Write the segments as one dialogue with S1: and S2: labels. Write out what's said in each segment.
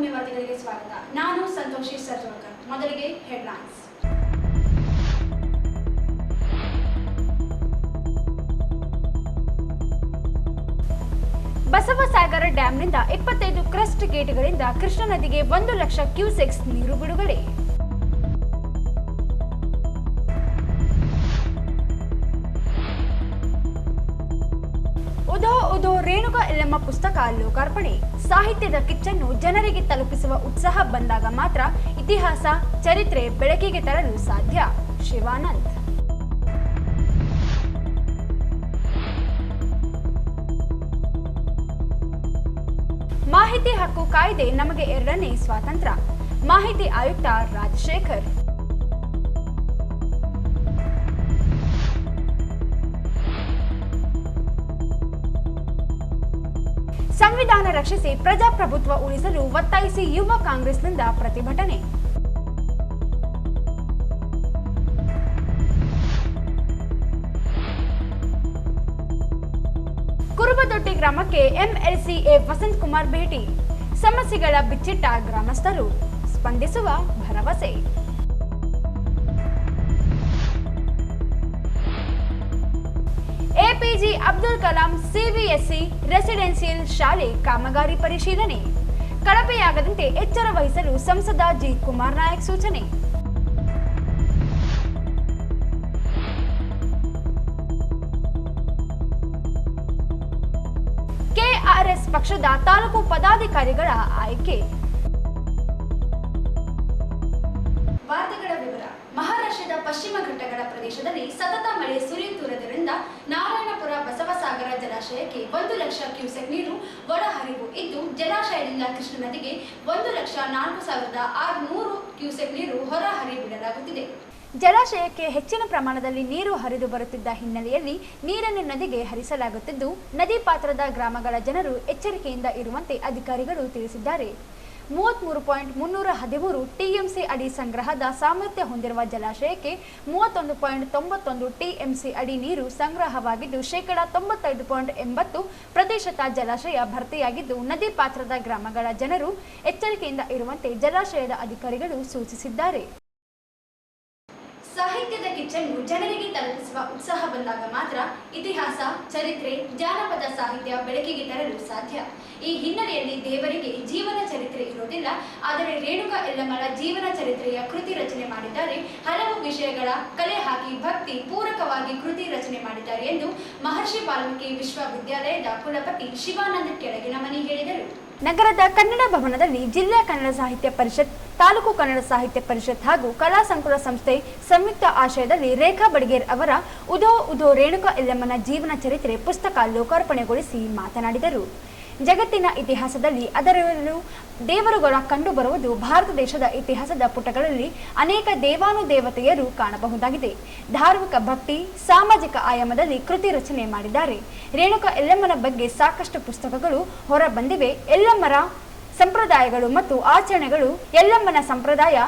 S1: ರಂಗಭೂಮಿ ವಾರ್ತೆಗಳಿಗೆ ಸ್ವಾಗತ. ನಾನು ಸಂತೋಷಿ ಸರ್ಜೋಳ್ಕರ್. ಮೊದಲಿಗೆ ಹೆಡ್ಲೈನ್ಸ್. ಬಸವಸಾಗರ ಡ್ಯಾಂನಿಂದ 25 ಕ್ರಸ್ಟ್ ಗೇಟ್ಗಳಿಂದ ಕೃಷ್ಣಾ ನದಿಗೆ 1 ಲಕ್ಷ ಕ್ಯೂಸೆಕ್ಸ್ ನೀರು ಬಿಡುಗಡೆ. ಉದೋ ಉದೋ ರೇಣುಕಾ ಯಲ್ಲಮ್ಮ ಪುಸ್ತಕ ಲೋಕಾರ್ಪಣೆ. ಸಾಹಿತ್ಯದ ಕಿಚ್ಚನ್ನು ಜನರಿಗೆ ತಲುಪಿಸುವ ಉತ್ಸಾಹ ಬಂದಾಗ ಮಾತ್ರ ಇತಿಹಾಸ, ಚರಿತ್ರೆ ಬೆಳಕಿಗೆ ತರಲು ಸಾಧ್ಯ. ಶಿವಾನಂದ್. ಮಾಹಿತಿ ಹಕ್ಕು ಕಾಯ್ದೆ ನಮಗೆ 2ನೇ ಸ್ವಾತಂತ್ರ್ಯ. ಮಾಹಿತಿ ಆಯುಕ್ತ ರಾಜಶೇಖರ್. ಸಂವಿಧಾನ ರಕ್ಷಿಸಿ ಪ್ರಜಾಪ್ರಭುತ್ವ ಉಳಿಸಲು ಒತ್ತಾಯಿಸಿ ಯುವ ಕಾಂಗ್ರೆಸ್ನಿಂದ ಪ್ರತಿಭಟನೆ. ಕುರುಬದೊಡ್ಡಿ ಗ್ರಾಮಕ್ಕೆ ಎಂಎಲ್ಸಿಎ ವಸಂತ್ ಕುಮಾರ್ ಭೇಟಿ. ಸಮಸ್ಯೆಗಳ ಬಿಚ್ಚಿಟ್ಟ ಗ್ರಾಮಸ್ಥರು, ಸ್ಪಂದಿಸುವ ಭರವಸೆ. APJ Abdul Kalam CBSE residential ಶಾಲೆ ಕಾಮಗಾರಿ ಪರಿಶೀಲನೆ. ಕಳಪೆಯಾಗದಂತೆ ಎಚ್ಚರ ವಹಿಸಲು ಸಂಸದ ಜಿ ಕುಮಾರ್ ನಾಯಕ್ ಸೂಚನೆ. ಕೆಆರ್ಎಸ್ ಪಕ್ಷದ ತಾಲೂಕು ಪದಾಧಿಕಾರಿಗಳ ಆಯ್ಕೆ. ವಾರ್ತೆಗಳ ವಿವರ. ಮಹಾರಾಷ್ಟ್ರದ ಪಶ್ಚಿಮ ಘಟ್ಟಗಳ ಪ್ರದೇಶದಲ್ಲಿ ಸತತ ಮಳೆ ಸುರಿಯುತ್ತಿರುವುದರಿಂದ ನಾರಾಯಣಪುರ ಬಸವಸಾಗರ ಜಲಾಶಯಕ್ಕೆ 1 ಲಕ್ಷ ಕ್ಯೂಸೆಕ್ ನೀರು ಒಳಹರಿವು ಇದ್ದು, ಜಲಾಶಯದಿಂದ ಕೃಷ್ಣಾ ನದಿಗೆ 1,04,600 ಕ್ಯೂಸೆಕ್ ನೀರು ಹೊರಹರಿಬಿಡಲಾಗುತ್ತಿದೆ. ಜಲಾಶಯಕ್ಕೆ ಹೆಚ್ಚಿನ ಪ್ರಮಾಣದಲ್ಲಿ ನೀರು ಹರಿದು ಬರುತ್ತಿದ್ದ ಹಿನ್ನೆಲೆಯಲ್ಲಿ ನೀರನ್ನು ನದಿಗೆ ಹರಿಸಲಾಗುತ್ತಿದ್ದು, ನದಿ ಪಾತ್ರದ ಗ್ರಾಮಗಳ ಜನರು ಎಚ್ಚರಿಕೆಯಿಂದ ಇರುವಂತೆ ಅಧಿಕಾರಿಗಳು ತಿಳಿಸಿದ್ದಾರೆ. 33.313 ಟಿಎಂಸಿ ಅಡಿ ಸಂಗ್ರಹದ ಸಾಮರ್ಥ್ಯ ಹೊಂದಿರುವ ಜಲಾಶಯಕ್ಕೆ 31.91 ಟಿಎಂಸಿ ಅಡಿ ನೀರು ಸಂಗ್ರಹವಾಗಿದ್ದು, 95.80% ಜಲಾಶಯ ಭರ್ತಿಯಾಗಿದ್ದು, ನದಿ ಪಾತ್ರದ ಗ್ರಾಮಗಳ ಜನರು ಎಚ್ಚರಿಕೆಯಿಂದ ಇರುವಂತೆ ಜಲಾಶಯದ ಅಧಿಕಾರಿಗಳು ಸೂಚಿಸಿದ್ದಾರೆ. ಸಾಹಿತ್ಯದ ಕಿಚ್ಚನ್ನು ಜನರಿಗೆ ತಲುಪಿಸುವ ಉತ್ಸಾಹ ಬಂದಾಗ ಮಾತ್ರ ಇತಿಹಾಸ, ಚರಿತ್ರೆ, ಜಾನಪದ ಸಾಹಿತ್ಯ ಬೆಳಕಿಗೆ ತರಲು ಸಾಧ್ಯ. ಈ ಹಿನ್ನೆಲೆಯಲ್ಲಿ ದೇವರಿಗೆ ಜೀವನ ಚರಿತ್ರೆ ಇರೋದಿಲ್ಲ, ಆದರೆ ರೇಣುಕಾ ಯಲ್ಲಮ್ಮಳ ಜೀವನ ಚರಿತ್ರೆಯ ಕೃತಿ ರಚನೆ ಮಾಡಿದ್ದಾರೆ. ಹಲವು ವಿಷಯಗಳ ಕಲೆ ಹಾಕಿ ಭಕ್ತಿ ಪೂರಕವಾಗಿ ಕೃತಿ ರಚನೆ ಮಾಡಿದ್ದಾರೆ ಎಂದು ಮಹರ್ಷಿ ವಾಲ್ಮೀಕಿ ವಿಶ್ವವಿದ್ಯಾಲಯದ ಕುಲಪತಿ ಶಿವಾನಂದ ಕೆಳಗಿನ ಮನಿ ಹೇಳಿದರು. ನಗರದ ಕನ್ನಡ ಭವನದಲ್ಲಿ ಜಿಲ್ಲಾ ಕನ್ನಡ ಸಾಹಿತ್ಯ ಪರಿಷತ್, ತಾಲೂಕು ಕನ್ನಡ ಸಾಹಿತ್ಯ ಪರಿಷತ್ ಹಾಗೂ ಕಲಾ ಸಂಕುಲ ಸಂಸ್ಥೆ ಸಂಯುಕ್ತ ಆಶ್ರಯದಲ್ಲಿ ರೇಖಾ ಬಡಿಗೇರ್ ಅವರ ಉದೋ ಉದೋ ರೇಣುಕಾ ಯಲ್ಲಮ್ಮನ ಜೀವನ ಚರಿತ್ರೆ ಪುಸ್ತಕ ಲೋಕಾರ್ಪಣೆಗೊಳಿಸಿ ಮಾತನಾಡಿದರು. ಜಗತ್ತಿನ ಇತಿಹಾಸದಲ್ಲಿ ಅದರಲ್ಲೂ ದೇವರುಗಳ ಕಂಡುಬರುವುದು ಭಾರತ ದೇಶದ ಇತಿಹಾಸದ ಪುಟಗಳಲ್ಲಿ ಅನೇಕ ದೇವಾನುದೇವತೆಯರು ಕಾಣಬಹುದಾಗಿದೆ. ಧಾರ್ಮಿಕ ಭಕ್ತಿ, ಸಾಮಾಜಿಕ ಆಯಾಮದಲ್ಲಿ ಕೃತಿ ರಚನೆ ಮಾಡಿದ್ದಾರೆ. ರೇಣುಕಾ ಯಲ್ಲಮ್ಮನ ಬಗ್ಗೆ ಸಾಕಷ್ಟು ಪುಸ್ತಕಗಳು ಹೊರ ಬಂದಿವೆ. ಯಲ್ಲಮ್ಮರ ಸಂಪ್ರದಾಯಗಳು ಮತ್ತು ಆಚರಣೆಗಳು, ಯಲ್ಲಮ್ಮನ ಸಂಪ್ರದಾಯ,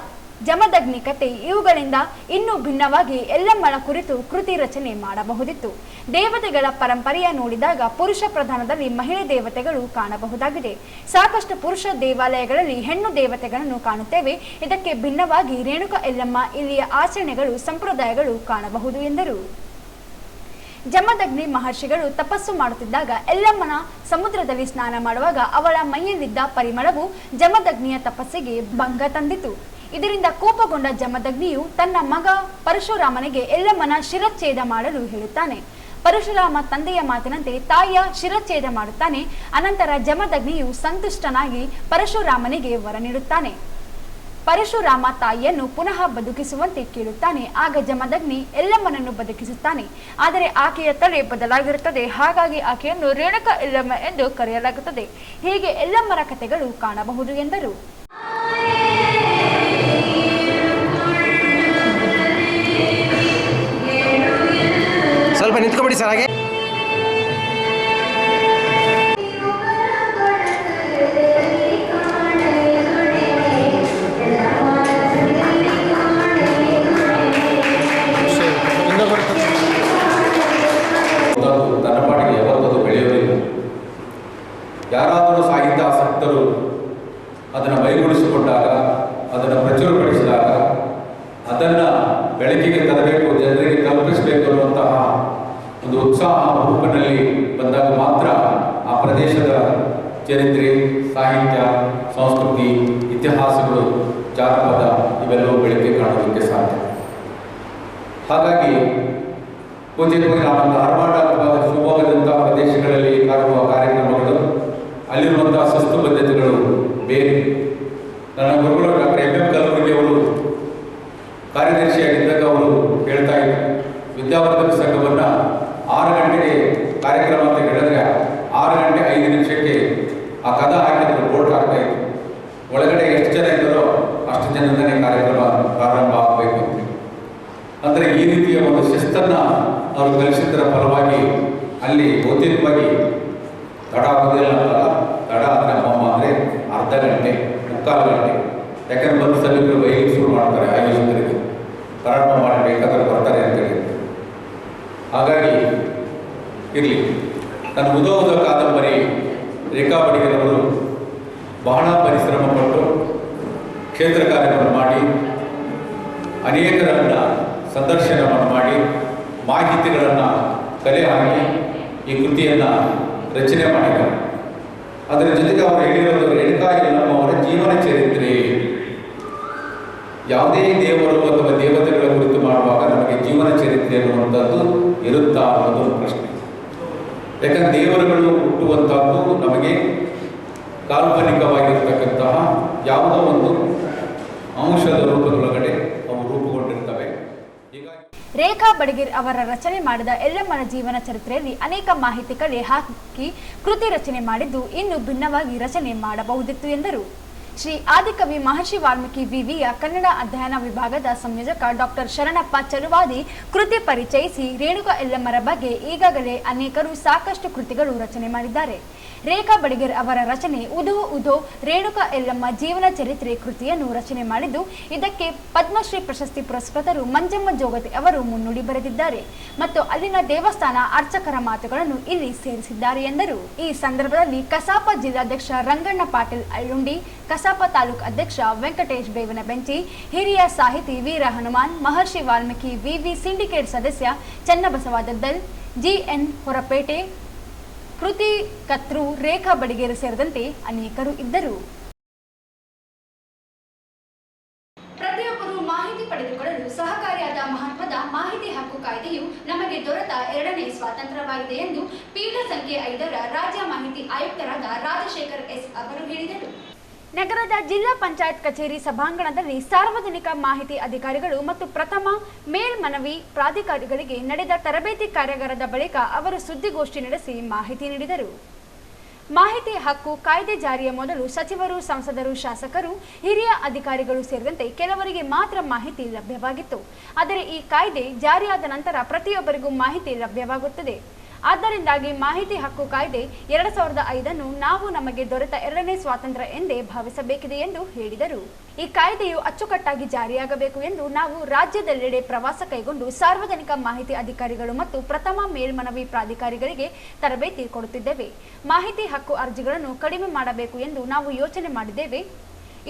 S1: ಜಮದಗ್ನಿ ಕತೆ ಇವುಗಳಿಂದ ಇನ್ನೂ ಭಿನ್ನವಾಗಿ ಯಲ್ಲಮ್ಮನ ಕುರಿತು ಕೃತಿ ರಚನೆ ಮಾಡಬಹುದಿತ್ತು. ದೇವತೆಗಳ ಪರಂಪರೆಯ ನೋಡಿದಾಗ ಪುರುಷ ಪ್ರಧಾನದಲ್ಲಿ ಮಹಿಳೆ ದೇವತೆಗಳು ಕಾಣಬಹುದಾಗಿದೆ. ಸಾಕಷ್ಟು ಪುರುಷ ದೇವಾಲಯಗಳಲ್ಲಿ ಹೆಣ್ಣು ದೇವತೆಗಳನ್ನು ಕಾಣುತ್ತೇವೆ. ಇದಕ್ಕೆ ಭಿನ್ನವಾಗಿ ರೇಣುಕಾ ಯಲ್ಲಮ್ಮ ಇಲ್ಲಿಯ ಆಚರಣೆಗಳು, ಸಂಪ್ರದಾಯಗಳು ಕಾಣಬಹುದು ಎಂದರು. ಜಮದಗ್ನಿ ಮಹರ್ಷಿಗಳು ತಪಸ್ಸು ಮಾಡುತ್ತಿದ್ದಾಗ ಯಲ್ಲಮ್ಮನ ಸಮುದ್ರದಲ್ಲಿ ಸ್ನಾನ ಮಾಡುವಾಗ ಅವಳ ಮೈಯಲ್ಲಿದ್ದ ಪರಿಮಳವು ಜಮದಗ್ನಿಯ ತಪಸ್ಸಿಗೆ ಭಂಗ ತಂದಿತು. ಇದರಿಂದ ಕೋಪಗೊಂಡ ಜಮದಗ್ನಿಯು ತನ್ನ ಮಗ ಪರಶುರಾಮನಿಗೆ ಯಲ್ಲಮ್ಮನ ಶಿರಚ್ಛೇದ ಮಾಡಲು ಹೇಳುತ್ತಾನೆ. ಪರಶುರಾಮ ತಂದೆಯ ಮಾತಿನಂತೆ ತಾಯಿಯ ಶಿರಚ್ಛೇದ ಮಾಡುತ್ತಾನೆ. ಅನಂತರ ಜಮದಗ್ನಿಯು ಸಂತುಷ್ಟನಾಗಿ ಪರಶುರಾಮನಿಗೆ ವರ ನೀಡುತ್ತಾನೆ. ಪರಶುರಾಮ ತಾಯಿಯನ್ನು ಪುನಃ ಬದುಕಿಸುವಂತೆ ಕೇಳುತ್ತಾನೆ. ಆಗ ಜಮದಗ್ನಿ ಯಲ್ಲಮ್ಮನನ್ನು ಬದುಕಿಸುತ್ತಾನೆ. ಆದರೆ ಆಕೆಯ ತಲೆ ಬದಲಾಗಿರುತ್ತದೆ. ಹಾಗಾಗಿ ಆಕೆಯನ್ನು ರೇಣುಕಾ ಯಲ್ಲಮ್ಮ ಎಂದು ಕರೆಯಲಾಗುತ್ತದೆ. ಹೀಗೆ ಯಲ್ಲಮ್ಮರ ಕಥೆಗಳು ಕಾಣಬಹುದು ಎಂದರು.
S2: ಸ್ವಲ್ಪ ನಿಂತ್ಕೊಬಿಡಿ ಸರ್. ಹಾಗೆ
S3: ತನ್ನ ಪಾಟಿಗೆ ಯಾವತ್ತೂ ಬೆಳೆಯೋದಿಲ್ಲ. ಯಾರಾದರೂ ಸಾಹಿತ್ಯಾಸಕ್ತರು ಅದನ್ನು ಸಾಹಿತ್ಯ, ಸಂಸ್ಕೃತಿ, ಇತಿಹಾಸಗಳು, ಜಾನಪದ ಇವೆಲ್ಲವೂ ಬೆಳಕಿಗೆ ಕಾಣೋದಕ್ಕೆ ಸಾಧ್ಯ. ಹಾಗಾಗಿ ಪೂಜ್ಯವಾಗಿ ನಾವು ಧಾರವಾಡ ಅಥವಾ ಶಿವಮೊಗ್ಗದಂಥ ಪ್ರದೇಶಗಳಲ್ಲಿ ಕಾಣುವ ಕಾರ್ಯಕ್ರಮಗಳು, ಅಲ್ಲಿರುವಂತಹ ಶಿಸ್ತುಬದ್ಧತೆಗಳು ಬೇರೆ. ನನ್ನ ಗುರುಗಳು ಡಾಕ್ಟರ್ ಎಂ ಕಲಬುರ್ಗಿ ಅವರು ಕಾರ್ಯದರ್ಶಿಯಾಗಿದ್ದಾಗ ಅವರು ಹೇಳ್ತಾ ಇದ್ದರು, ವಿದ್ಯಾವರ್ಧಕ ಸಂಘವನ್ನು 6 ಗಂಟೆಗೆ ಕಾರ್ಯಕ್ರಮ ಅಂತ ಹೇಳಿದ್ರೆ 6 ಗಂಟೆ 5 ನಿಮಿಷಕ್ಕೆ ಆ ಕದ ಹಾಕಿದ್ರು, ಬೋರ್ಡ್ ಹಾಕ್ತಾ ಇದ್ರು. ಒಳಗಡೆ ಎಷ್ಟು ಜನ ಇದ್ದಾರೋ ಅಷ್ಟು ಜನದಿಂದನೇ ಕಾರ್ಯಕ್ರಮ ಪ್ರಾರಂಭ ಆಗಬೇಕು. ಅಂದರೆ ಈ ರೀತಿಯ ಒಂದು ಶಿಸ್ತನ್ನು ಅವರು ಕಲಿಸಿದ್ದರ ಫಲವಾಗಿ ಅಲ್ಲಿ ಭೌತಿಕವಾಗಿ ತಡ ಆಗೋದಿಲ್ಲ ಅಂತಲ್ಲ, ತಡ ಅಂದರೆ ಅಮ್ಮಮ್ಮ ಅಂದರೆ ಅರ್ಧ ಗಂಟೆ, 3/4 ಗಂಟೆ. ಯಾಕಂದ್ರೆ ಬಂದು ಸಭೆಗಳು ಬೈಲಿಕ್ಕೆ ಶುರು ಮಾಡ್ತಾರೆ, ಆಯೋಜಕರಿಗೆ ಪ್ರಾರಂಭ ಮಾಡಬೇಕಾದ್ರೆ ಬರ್ತಾರೆ ಅಂತೇಳಿ. ಹಾಗಾಗಿ ಇರಲಿ. ನನ್ನ ಉದೋದ ಕಾದಂಬರಿ ರೇಖಾ ಬಡಿಗರವರು ಬಹಳ ಪರಿಶ್ರಮ ಪಟ್ಟು ಕ್ಷೇತ್ರ ಕಾರ್ಯವನ್ನು ಮಾಡಿ ಅನೇಕರನ್ನು ಸಂದರ್ಶನವನ್ನು ಮಾಡಿ ಮಾಹಿತಿಗಳನ್ನು ಕಲೆ ಹಾಕಿ ಈ ಕೃತಿಯನ್ನು ರಚನೆ ಮಾಡಿದ್ದಾರೆ. ಅದರ ಜೊತೆಗೆ ಅವರು ಹೇಳಿರೋದು ರೇಣುಕಾ ಯಲ್ಲಮ್ಮ ಅವರ ಜೀವನ ಚರಿತ್ರೆ. ಯಾವುದೇ ದೇವರು ಅಥವಾ ದೇವತೆಗಳ ಕುರಿತು ಮಾಡುವಾಗ ನಮಗೆ ಜೀವನ ಚರಿತ್ರೆ ಅನ್ನುವಂಥದ್ದು ಇರುತ್ತಾ ಅನ್ನೋದು ಪ್ರಶ್ನೆ. ಯಾಕಂದರೆ ದೇವರುಗಳು ಹುಟ್ಟುವಂಥದ್ದು ನಮಗೆ ಕಾಲ್ಪನಿಕವಾಗಿರ್ತಕ್ಕಂತಹ ಯಾವುದೋ ಒಂದು ಅಂಶದ ರೂಪದೊಳಗಡೆ ಅವು ರೂಪುಗೊಂಡಿರ್ತವೆ. ಹೀಗಾಗಿ
S1: ರೇಖಾ ಬಡಿಗೇರ್ ಅವರ ರಚನೆ ಮಾಡಿದ ಎಲ್ಲಮ್ಮನ ಜೀವನ ಚರಿತ್ರೆಯಲ್ಲಿ ಅನೇಕ ಮಾಹಿತಿ ಕಲೆ ಹಾಕಿ ಕೃತಿ ರಚನೆ ಮಾಡಿದ್ದು ಇನ್ನೂ ಭಿನ್ನವಾಗಿ ರಚನೆ ಮಾಡಬಹುದಿತ್ತು ಎಂದರು. ಶ್ರೀ ಆದಿಕವಿ ಮಹರ್ಷಿ ವಾಲ್ಮೀಕಿ ವಿವಿಯ ಕನ್ನಡ ಅಧ್ಯಯನ ವಿಭಾಗದ ಸಂಯೋಜಕ ಡಾಕ್ಟರ್ ಶರಣಪ್ಪ ಚಲುವಾದಿ ಕೃತಿ ಪರಿಚಯಿಸಿ, ರೇಣುಕಾ ಯಲ್ಲಮ್ಮರ ಬಗ್ಗೆ ಈಗಾಗಲೇ ಅನೇಕರು ಸಾಕಷ್ಟು ಕೃತಿಗಳು ರಚನೆ ಮಾಡಿದ್ದಾರೆ. ರೇಖಾ ಬಡಿಗೇರ್ ಅವರ ರಚನೆ ಉದೋ ಉದೋ ರೇಣುಕಾ ಯಲ್ಲಮ್ಮ ಜೀವನ ಚರಿತ್ರೆ ಕೃತಿಯನ್ನು ರಚನೆ ಮಾಡಿದ್ದು, ಇದಕ್ಕೆ ಪದ್ಮಶ್ರೀ ಪ್ರಶಸ್ತಿ ಪುರಸ್ಕೃತರು ಮಂಜಮ್ಮ ಜೋಗತಿ ಅವರು ಮುನ್ನುಡಿ ಬರೆದಿದ್ದಾರೆ ಮತ್ತು ಅಲ್ಲಿನ ದೇವಸ್ಥಾನ ಅರ್ಚಕರ ಮಾತುಗಳನ್ನು ಇಲ್ಲಿ ಸೇರಿಸಿದ್ದಾರೆ ಎಂದರು. ಈ ಸಂದರ್ಭದಲ್ಲಿ ಕಸಾಪ ಜಿಲ್ಲಾಧ್ಯಕ್ಷ ರಂಗಣ್ಣ ಪಾಟೀಲ್ ಅಳ್ಳುಂಡಿ, ಕಸಾಪ ತಾಲೂಕು ಅಧ್ಯಕ್ಷ ವೆಂಕಟೇಶ್ ಬೇವನಬೆಂಚಿ, ಹಿರಿಯ ಸಾಹಿತಿ ವೀರ ಹನುಮಾನ್, ಮಹರ್ಷಿ ವಾಲ್ಮೀಕಿ ವಿವಿ ಸಿಂಡಿಕೇಟ್ ಸದಸ್ಯ ಚನ್ನಬಸವ ದದ್ದಲ್, ಜಿಎನ್ ಹೊರಪೇಟೆ, ಕೃತಿ ಕರ್ತೃ ರೇಖಾ ಬಡಿಗೇರ್ ಸೇರಿದಂತೆ ಅನೇಕರು ಇದ್ದರು. ಪ್ರತಿಯೊಬ್ಬರು ಮಾಹಿತಿ ಪಡೆದುಕೊಳ್ಳಲು ಸಹಕಾರಿಯಾದ ಮಹತ್ವದ ಮಾಹಿತಿ ಹಕ್ಕು ಕಾಯ್ದೆಯು ನಮಗೆ ದೊರೆತ 2ನೇ ಸ್ವಾತಂತ್ರ್ಯವಾಗಿದೆ ಎಂದು ಪೀಠ ಸಂಖ್ಯೆ 5ರ ರಾಜ್ಯ ಮಾಹಿತಿ ಆಯುಕ್ತರಾದ ರಾಜಶೇಖರ್ ಎಸ್ ಅವರು ಹೇಳಿದರು. ನಗರದ ಜಿಲ್ಲಾ ಪಂಚಾಯತ್ ಕಚೇರಿ ಸಭಾಂಗಣದಲ್ಲಿ ಸಾರ್ವಜನಿಕ ಮಾಹಿತಿ ಅಧಿಕಾರಿಗಳು ಮತ್ತು ಪ್ರಥಮ ಮೇಲ್ಮನವಿ ಪ್ರಾಧಿಕಾರಿಗಳಿಗೆ ನಡೆದ ತರಬೇತಿ ಕಾರ್ಯಾಗಾರದ ಬಳಿಕ ಅವರು ಸುದ್ದಿಗೋಷ್ಠಿ ನಡೆಸಿ ಮಾಹಿತಿ ನೀಡಿದರು. ಮಾಹಿತಿ ಹಕ್ಕು ಕಾಯ್ದೆ ಜಾರಿಯ ಮೊದಲು ಸಚಿವರು, ಸಂಸದರು, ಶಾಸಕರು, ಹಿರಿಯ ಅಧಿಕಾರಿಗಳು ಸೇರಿದಂತೆ ಕೆಲವರಿಗೆ ಮಾತ್ರ ಮಾಹಿತಿ ಲಭ್ಯವಾಗಿತ್ತು. ಆದರೆ ಈ ಕಾಯ್ದೆ ಜಾರಿಯಾದ ನಂತರ ಪ್ರತಿಯೊಬ್ಬರಿಗೂ ಮಾಹಿತಿ ಲಭ್ಯವಾಗುತ್ತದೆ. ಆದ್ದರಿಂದಾಗಿ ಮಾಹಿತಿ ಹಕ್ಕು ಕಾಯ್ದೆ 2005 ನಾವು ನಮಗೆ ದೊರೆತ 2ನೇ ಸ್ವಾತಂತ್ರ್ಯ ಎಂದೇ ಭಾವಿಸಬೇಕಿದೆ ಎಂದು ಹೇಳಿದರು. ಈ ಕಾಯ್ದೆಯು ಅಚ್ಚುಕಟ್ಟಾಗಿ ಜಾರಿಯಾಗಬೇಕು ಎಂದು ನಾವು ರಾಜ್ಯದೆಲ್ಲೆಡೆ ಪ್ರವಾಸ ಕೈಗೊಂಡು ಸಾರ್ವಜನಿಕ ಮಾಹಿತಿ ಅಧಿಕಾರಿಗಳು ಮತ್ತು ಪ್ರಥಮ ಮೇಲ್ಮನವಿ ಪ್ರಾಧಿಕಾರಿಗಳಿಗೆ ತರಬೇತಿ ಕೊಡುತ್ತಿದ್ದೇವೆ. ಮಾಹಿತಿ ಹಕ್ಕು ಅರ್ಜಿಗಳನ್ನು ಕಡಿಮೆ ಮಾಡಬೇಕು ಎಂದು ನಾವು ಯೋಚನೆ ಮಾಡಿದ್ದೇವೆ.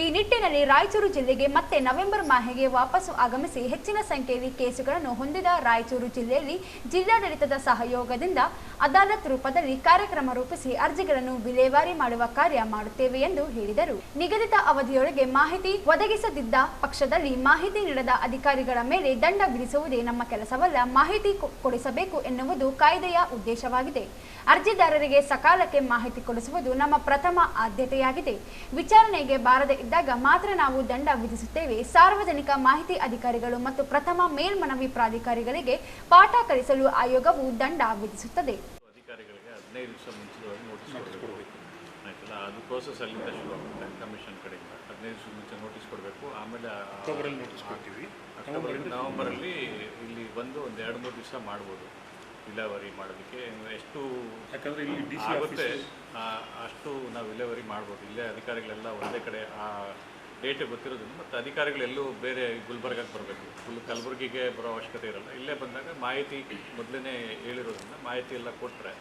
S1: ಈ ನಿಟ್ಟಿನಲ್ಲಿ ರಾಯಚೂರು ಜಿಲ್ಲೆಗೆ ಮತ್ತೆ ನವೆಂಬರ್ ಮಾಹೆಗೆ ವಾಪಸ್ಸು ಆಗಮಿಸಿ ಹೆಚ್ಚಿನ ಸಂಖ್ಯೆಯಲ್ಲಿ ಕೇಸುಗಳನ್ನು ಹೊಂದಿದ ರಾಯಚೂರು ಜಿಲ್ಲೆಯಲ್ಲಿ ಜಿಲ್ಲಾಡಳಿತದ ಸಹಯೋಗದಿಂದ ಅದಾಲತ್ ರೂಪದಲ್ಲಿ ಕಾರ್ಯಕ್ರಮ ರೂಪಿಸಿ ಅರ್ಜಿಗಳನ್ನು ವಿಲೇವಾರಿ ಮಾಡುವ ಕಾರ್ಯ ಮಾಡುತ್ತೇವೆ ಎಂದು ಹೇಳಿದರು. ನಿಗದಿತ ಅವಧಿಯೊಳಗೆ ಮಾಹಿತಿ ಒದಗಿಸದಿದ್ದ ಪಕ್ಷದಲ್ಲಿ ಮಾಹಿತಿ ನೀಡದ ಅಧಿಕಾರಿಗಳ ಮೇಲೆ ದಂಡ ವಿಧಿಸುವುದೇ ನಮ್ಮ ಕೆಲಸವಲ್ಲ, ಮಾಹಿತಿ ಕೊಡಿಸಬೇಕು ಎನ್ನುವುದು ಕಾಯ್ದೆಯ ಉದ್ದೇಶವಾಗಿದೆ. ಅರ್ಜಿದಾರರಿಗೆ ಸಕಾಲಕ್ಕೆ ಮಾಹಿತಿ ಕೊಡಿಸುವುದು ನಮ್ಮ ಪ್ರಥಮ ಆದ್ಯತೆಯಾಗಿದೆ. ವಿಚಾರಣೆಗೆ ಬಾರದೆ ಇದ್ದಾಗ ಮಾತ್ರ ನಾವು ದಂಡ ವಿಧಿಸುತ್ತೇವೆ. ಸಾರ್ವಜನಿಕ ಮಾಹಿತಿ ಅಧಿಕಾರಿಗಳು ಮತ್ತು ಪ್ರಥಮ ಮೇಲ್ಮನವಿ ಪ್ರಾಧಿಕಾರಿಗಳಿಗೆ ಪಾಠ ಕಲಿಸಲು ಆಯೋಗವು ದಂಡ ವಿಧಿಸುತ್ತದೆ.
S4: ಅಧಿಕಾರಿಗಳಿಗೆ 15 ದಿವಸ ಮುಂಚಿತವಾಗಿ ನೋಟಿಸ್ ಕೊಡಬೇಕು ಆಯ್ತಲ್ಲ, ಅದು ಪ್ರೋಸೆಸ್ ಅಲ್ಲಿಂದ ಶುರು ಆಗುತ್ತೆ. ಕಮಿಷನ್ ಕಡೆಯಿಂದ 15 ದಿವಸ ಮುಂಚೆ ನೋಟಿಸ್ ಕೊಡಬೇಕು. ಆಮೇಲೆ ಅಕ್ಟೋಬರಲ್ಲಿ ನೋಟಿಸ್ ಕೊಡ್ತೀವಿ. ನವೆಂಬರಲ್ಲಿ ಇಲ್ಲಿ ಬಂದು ಒಂದು 2-3 ದಿವಸ ಮಾಡ್ಬೋದು ವಿಲೇವಾರಿ ಮಾಡೋದಕ್ಕೆ. ಎಷ್ಟು ಯಾಕಂದರೆ ಇಲ್ಲಿ ಡಿ ಸಿ ಆಗುತ್ತೆ ಅಷ್ಟು ನಾವು ವಿಲೇವಾರಿ ಮಾಡ್ಬೋದು. ಇಲ್ಲೇ ಅಧಿಕಾರಿಗಳೆಲ್ಲ ಒಂದೇ ಕಡೆ ಆ ಡೇಟ್ ಗೊತ್ತಿರೋದ್ರಿಂದ, ಮತ್ತು ಅಧಿಕಾರಿಗಳೆಲ್ಲೂ ಬೇರೆ ಗುಲ್ಬರ್ಗಕ್ಕೆ ಬರಬೇಕು, ಕಲಬುರಗಿಗೆ ಬರೋ ಅವಶ್ಯಕತೆ ಇರಲ್ಲ. ಇಲ್ಲೇ ಬಂದಾಗ ಮಾಹಿತಿ ಮೊದಲೇ ಹೇಳಿರೋದ್ರಿಂದ ಮಾಹಿತಿ ಎಲ್ಲ ಕೊಟ್ಟರೆ,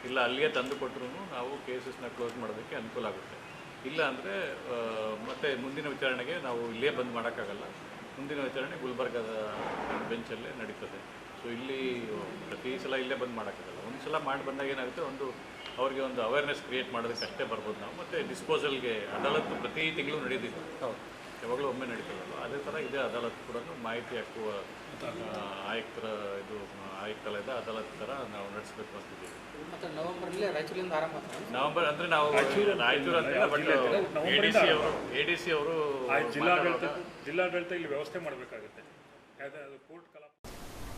S4: ಇಲ್ಲ ಅಲ್ಲಿಯೇ ತಂದು ಕೊಟ್ಟರು ನಾವು ಕೇಸಸ್ನ ಕ್ಲೋಸ್ ಮಾಡೋದಕ್ಕೆ ಅನುಕೂಲ ಆಗುತ್ತೆ. ಇಲ್ಲ ಅಂದರೆ ಮತ್ತೆ ಮುಂದಿನ ವಿಚಾರಣೆಗೆ ನಾವು ಇಲ್ಲೇ ಬಂದು ಮಾಡೋಕ್ಕಾಗಲ್ಲ. ಮುಂದಿನ ವಿಚಾರಣೆ ಗುಲ್ಬರ್ಗದ ಬೆಂಚಲ್ಲೇ ನಡೀತದೆ. ಸೊ ಇಲ್ಲಿ ಪ್ರತಿ ಸಲ ಇಲ್ಲೇ ಬಂದು ಮಾಡೋಕ್ಕಾಗಲ್ಲ. ಒಂದು ಸಲ ಮಾಡಿ ಬಂದಾಗ ಏನಾಗುತ್ತೆ, ಒಂದು ಅವ್ರಿಗೆ ಒಂದು ಅವೇರ್ನೆಸ್ ಕ್ರಿಯೇಟ್ ಮಾಡೋದಕ್ಕೆ ಅಷ್ಟೇ ಬರ್ಬೋದು ನಾವು. ಮತ್ತು ಡಿಸ್ಪೋಸಲ್ಗೆ ಅದಾಲತ್ತು ಪ್ರತಿ ತಿಂಗಳು ನಡೆಯೋದಿಲ್ಲ, ಯಾವಾಗಲೂ ಒಮ್ಮೆ ನಡೀತದಲ್ಲ, ಅದೇ ಥರ ಇದೇ ಅದಾಲತ್ ಕೂಡ ಮಾಹಿತಿ ಹಾಕುವ ಆಯುಕ್ತಾಲಯದ ಅದಾಲತ್ ಥರ ನಾವು ನಡೆಸಬೇಕು ಅಂತಿದ್ದೀವಿ.
S2: ಮತ್ತು ನವೆಂಬರಲ್ಲಿ ರಾಯಚೂರಿಂದ ಆರಂಭ.
S4: ನವೆಂಬರ್ ಅಂದರೆ ನಾವು ರಾಯಚೂರು ಅಂತ ಬಟ್ ಎ ಡಿ ಸಿ ಅವರು
S5: ಜಿಲ್ಲಾಡಳಿತ ಇಲ್ಲಿ ವ್ಯವಸ್ಥೆ ಮಾಡಬೇಕಾಗುತ್ತೆ. ಕೋರ್ಟ್ ಕಲಾಪ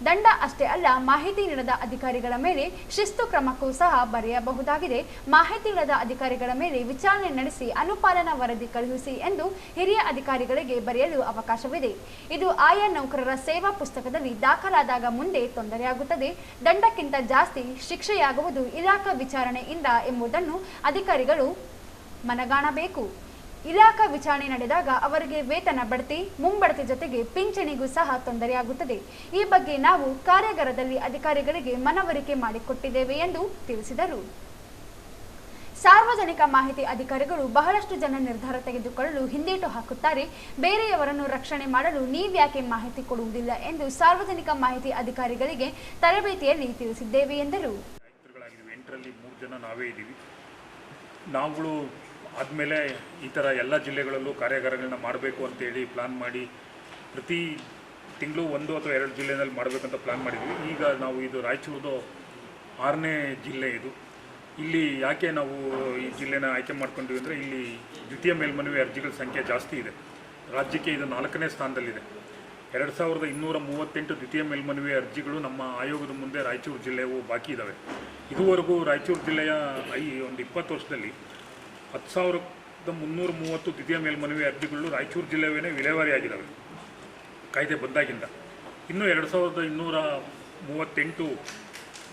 S1: ದಂಡ ಅಷ್ಟೇ ಅಲ್ಲ, ಮಾಹಿತಿ ನೀಡದ ಅಧಿಕಾರಿಗಳ ಮೇಲೆ ಶಿಸ್ತು ಕ್ರಮಕ್ಕೂ ಸಹ ಬರೆಯಬಹುದಾಗಿದೆ. ಮಾಹಿತಿ ನೀಡದ ಅಧಿಕಾರಿಗಳ ಮೇಲೆ ವಿಚಾರಣೆ ನಡೆಸಿ ಅನುಪಾಲನಾ ವರದಿ ಕಳುಹಿಸಿ ಎಂದು ಹಿರಿಯ ಅಧಿಕಾರಿಗಳಿಗೆ ಬರೆಯಲು ಅವಕಾಶವಿದೆ. ಇದು ಆಯಾ ನೌಕರರ ಸೇವಾ ಪುಸ್ತಕದಲ್ಲಿ ದಾಖಲಾದಾಗ ಮುಂದೆ ತೊಂದರೆಯಾಗುತ್ತದೆ. ದಂಡಕ್ಕಿಂತ ಜಾಸ್ತಿ ಶಿಕ್ಷೆಯಾಗುವುದು ಇಲಾಖಾ ವಿಚಾರಣೆಯಿಂದ ಎಂಬುದನ್ನು ಅಧಿಕಾರಿಗಳು ಮನಗಾಣಬೇಕು. ಇಲಾಖಾ ವಿಚಾರಣೆ ನಡೆದಾಗ ಅವರಿಗೆ ವೇತನ ಬಡ್ತಿ, ಮುಂಬಡ್ತಿ ಜೊತೆಗೆ ಪಿಂಚಣಿಗೂ ಸಹ ತೊಂದರೆಯಾಗುತ್ತದೆ. ಈ ಬಗ್ಗೆ ನಾವು ಕಾರ್ಯಾಗಾರದಲ್ಲಿ ಅಧಿಕಾರಿಗಳಿಗೆ ಮನವರಿಕೆ ಮಾಡಿಕೊಟ್ಟಿದ್ದೇವೆ ಎಂದು ತಿಳಿಸಿದರು. ಸಾರ್ವಜನಿಕ ಮಾಹಿತಿ ಅಧಿಕಾರಿಗಳು ಬಹಳಷ್ಟು ಜನ ನಿರ್ಧಾರ ತೆಗೆದುಕೊಳ್ಳಲು ಹಿಂದೇಟು ಹಾಕುತ್ತಾರೆ. ಬೇರೆಯವರನ್ನು ರಕ್ಷಣೆ ಮಾಡಲು ನೀವ್ಯಾಕೆ ಮಾಹಿತಿ ಕೊಡುವುದಿಲ್ಲ ಎಂದು ಸಾರ್ವಜನಿಕ ಮಾಹಿತಿ ಅಧಿಕಾರಿಗಳಿಗೆ ತರಬೇತಿಯಲ್ಲಿ ತಿಳಿಸಿದ್ದೇವೆ ಎಂದರು.
S5: 8ರಲ್ಲಿ 3 ಜನ ನಾವೇ ಇದ್ದೀವಿ. ನಾವುಗಳು ಆದಮೇಲೆ ಈ ಥರ ಎಲ್ಲ ಜಿಲ್ಲೆಗಳಲ್ಲೂ ಕಾರ್ಯಾಗಾರಗಳನ್ನ ಮಾಡಬೇಕು ಅಂತೇಳಿ ಪ್ಲ್ಯಾನ್ ಮಾಡಿ ಪ್ರತಿ ತಿಂಗಳು 1 ಅಥವಾ 2 ಜಿಲ್ಲೆಯಲ್ಲಿ ಮಾಡಬೇಕಂತ ಪ್ಲ್ಯಾನ್ ಮಾಡಿದ್ವಿ. ಈಗ ನಾವು ಇದು ರಾಯಚೂರ್ದು 6ನೇ ಜಿಲ್ಲೆ ಇದು. ಇಲ್ಲಿ ಯಾಕೆ ನಾವು ಈ ಜಿಲ್ಲೆನ ಆಯ್ಕೆ ಮಾಡ್ಕೊಂಡ್ವಿ ಅಂದರೆ ಇಲ್ಲಿ ದ್ವಿತೀಯ ಮೇಲ್ಮನವಿ ಅರ್ಜಿಗಳ ಸಂಖ್ಯೆ ಜಾಸ್ತಿ ಇದೆ. ರಾಜ್ಯಕ್ಕೆ ಇದು 4ನೇ ಸ್ಥಾನದಲ್ಲಿದೆ. 2238 ದ್ವಿತೀಯ ಮೇಲ್ಮನವಿ ಅರ್ಜಿಗಳು ನಮ್ಮ ಆಯೋಗದ ಮುಂದೆ ರಾಯಚೂರು ಜಿಲ್ಲೆಯವು ಬಾಕಿ ಇದ್ದಾವೆ. ಇದುವರೆಗೂ ರಾಯಚೂರು ಜಿಲ್ಲೆಯ ಒಂದು 20 ವರ್ಷದಲ್ಲಿ 10,330 ದ್ವಿತೀಯ ಮೇಲ್ಮನವಿ ಅರ್ಜಿಗಳು ರಾಯಚೂರು ಜಿಲ್ಲೆಯವೇ ವಿಲೇವಾರಿಯಾಗಿದ್ದಾವೆ ಕಾಯ್ದೆ ಬಂದಾಗಿಂದ. ಇನ್ನೂ 2238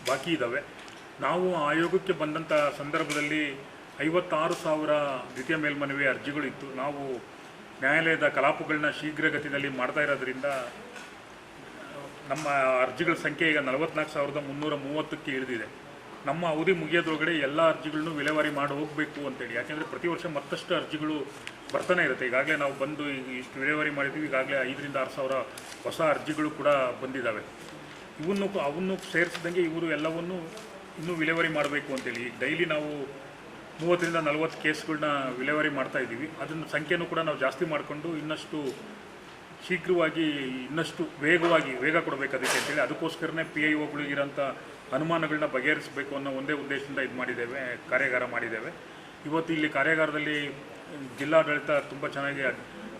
S5: ಬಾಕಿ ಇದ್ದಾವೆ. ನಾವು ಆಯೋಗಕ್ಕೆ ಬಂದಂಥ ಸಂದರ್ಭದಲ್ಲಿ 56,000 ದ್ವಿತೀಯ ಮೇಲ್ಮನವಿ ಅರ್ಜಿಗಳಿತ್ತು. ನಾವು ನ್ಯಾಯಾಲಯದ ಕಲಾಪಗಳನ್ನ ಶೀಘ್ರಗತಿಯಲ್ಲಿ ಮಾಡ್ತಾ ಇರೋದ್ರಿಂದ ನಮ್ಮ ಅರ್ಜಿಗಳ ಸಂಖ್ಯೆ ಈಗ 44,330ಕ್ಕೆ ಇಳಿದಿದೆ. ನಮ್ಮ ಅವಧಿ ಮುಗಿಯೋದ್ರೊಳಗಡೆ ಎಲ್ಲ ಅರ್ಜಿಗಳನ್ನು ವಿಲೇವಾರಿ ಮಾಡಿ ಹೋಗಬೇಕು ಅಂತೇಳಿ. ಯಾಕೆಂದರೆ ಪ್ರತಿ ವರ್ಷ ಮತ್ತಷ್ಟು ಅರ್ಜಿಗಳು ಬರ್ತಾನೆ ಇರುತ್ತೆ. ಈಗಾಗಲೇ ನಾವು ಬಂದು ಇಷ್ಟು ವಿಲೇವಾರಿ ಮಾಡಿದ್ದೀವಿ. ಈಗಾಗಲೇ 5,000 to 6,000 ಹೊಸ ಅರ್ಜಿಗಳು ಕೂಡ ಬಂದಿದ್ದಾವೆ. ಅವನ್ನು ಸೇರಿಸಿದಂಗೆ ಇವರು ಎಲ್ಲವನ್ನು ಇನ್ನೂ ವಿಲೇವಾರಿ ಮಾಡಬೇಕು ಅಂತೇಳಿ ಡೈಲಿ ನಾವು 30 to 40 ಕೇಸ್ಗಳನ್ನ ವಿಲೇವಾರಿ ಮಾಡ್ತಾ ಇದ್ದೀವಿ. ಅದನ್ನು ಸಂಖ್ಯೆನೂ ಕೂಡ ನಾವು ಜಾಸ್ತಿ ಮಾಡಿಕೊಂಡು ಇನ್ನಷ್ಟು ಶೀಘ್ರವಾಗಿ ಇನ್ನಷ್ಟು ವೇಗ ಕೊಡಬೇಕು ಅದಕ್ಕೆ ಅಂತೇಳಿ ಅದಕ್ಕೋಸ್ಕರನೇ PIOಗಳಿಗಿರೋಂಥ ಅನುಮಾನಗಳನ್ನ ಬಗೆಹರಿಸಬೇಕು ಅನ್ನೋ ಒಂದೇ ಉದ್ದೇಶದಿಂದ ಕಾರ್ಯಾಗಾರ ಮಾಡಿದ್ದೇವೆ. ಇವತ್ತು ಇಲ್ಲಿ ಕಾರ್ಯಾಗಾರದಲ್ಲಿ ಜಿಲ್ಲಾಡಳಿತ ತುಂಬ ಚೆನ್ನಾಗಿ